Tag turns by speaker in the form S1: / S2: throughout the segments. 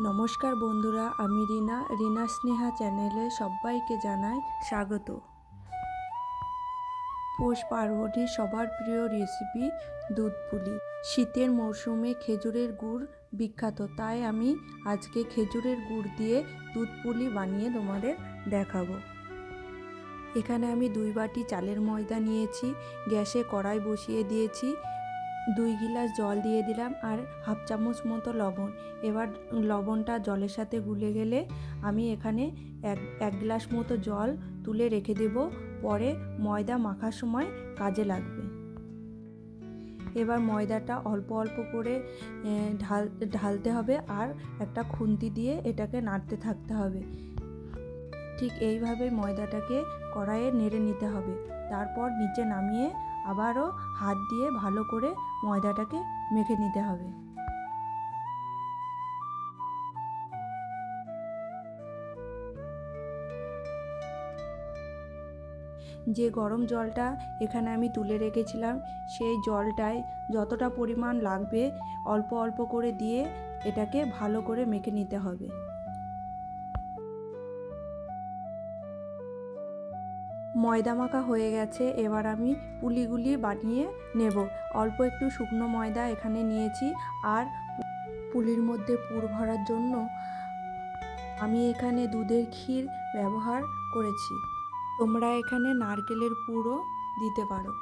S1: নমস্কার বন্ধুরা, আমি রিনা স্নেহা চ্যানেলে সবাইকে জানাই স্বাগত। পৌষ পার্বণে সবার প্রিয় রেসিপি দুধ পুলি। শীতের মরশুমে খেজুরের গুড় বিখ্যাত, তাই আমি আজকে খেজুরের গুড় দিয়ে দুধ পুলি বানিয়ে তোমাদের দেখাবো। এখানে আমি 2 বাটি চালের ময়দা নিয়েছি, গ্যাসে কড়াই বসিয়ে দিয়েছি, 2 গিলাস জল দিয়ে দিলাম আর হাফ চামচ মতো লবণ। এবার লবণটা জলের সাথে গুলে গেলে আমি এখানে এক গ্লাস মতো জল তুলে রেখে দেব, পরে ময়দা মাখার সময় কাজে লাগবে। এবার ময়দাটা অল্প অল্প করে ঢালতে হবে আর একটা খুন্তি দিয়ে এটাকে নাড়তে থাকতে হবে। ঠিক এইভাবে ময়দাটাকে কড়াইয়ে নেড়ে নিতে হবে। তারপর নিচে নামিয়ে আবারও হাত দিয়ে ভালো করে ময়দাটাকে মেখে নিতে হবে। যে গরম জলটা এখানে আমি তুলে রেখেছিলাম, সেই জলটায় যতটা পরিমাণ লাগবে অল্প অল্প করে দিয়ে এটাকে ভালো করে মেখে নিতে হবে। ময়দা মাখা হয়ে গেছে, এবার আমি পুলিগুলি বানিয়ে নেব। অল্প একটু শুকনো ময়দা এখানে নিয়েছি আর পুলির মধ্যে পুর ভরার জন্য আমি এখানে দুধের ক্ষীর ব্যবহার করেছি। তোমরা এখানে নারকেলের পুরও দিতে পারো।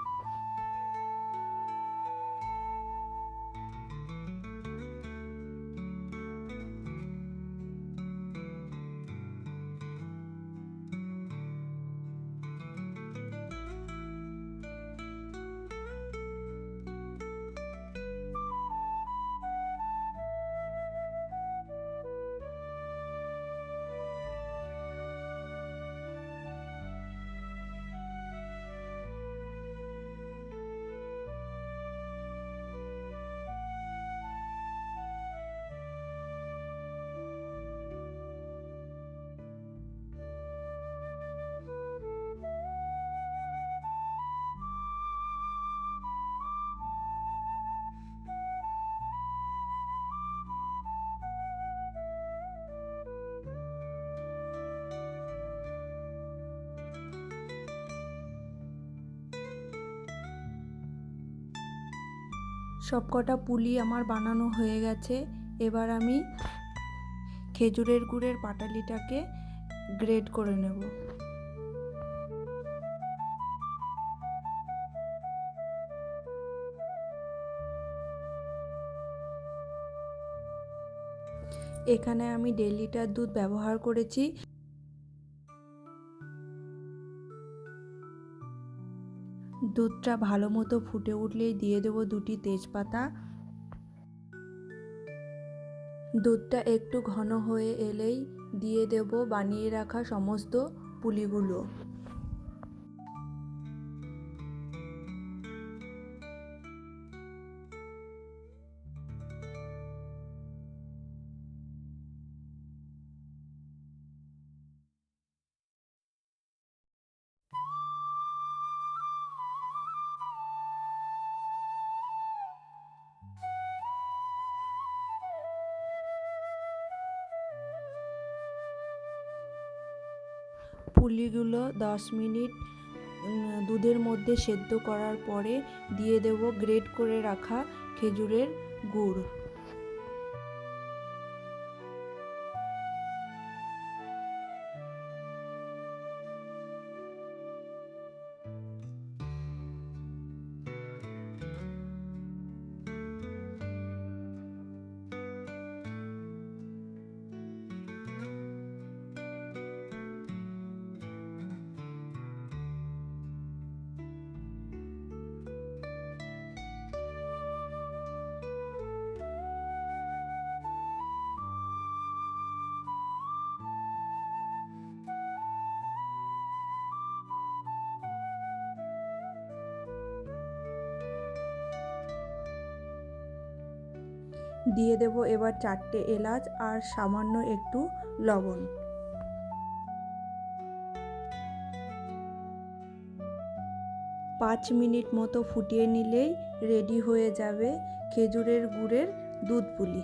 S1: সবকটা পুলি আমার বানানো হয়ে গেছে। এবার আমি খেজুরের গুড়ের পাটালিটাকে গ্রেট করে নেব। এখানে আমি 1.5 লিটার দুধ ব্যবহার করেছি। দুধটা ভালো মতো ফুটে উঠলেই দিয়ে দেবো 2টি তেজপাতা। দুধটা একটু ঘন হয়ে এলেই দিয়ে দেব বানিয়ে রাখা সমস্ত পুলিগুলো। পুলিগুলো 10 মিনিট দুধের মধ্যে সেদ্ধ করার পরে দিয়ে দেব গ্রেট করে রাখা খেজুরের গুড়। দিয়ে দেব এবার 4টে এলাচ আর সামান্য একটু লবণ। পাঁচ মিনিট মতো ফুটিয়ে নিলেই রেডি হয়ে যাবে খেজুরের গুড়ের দুধ পুলি।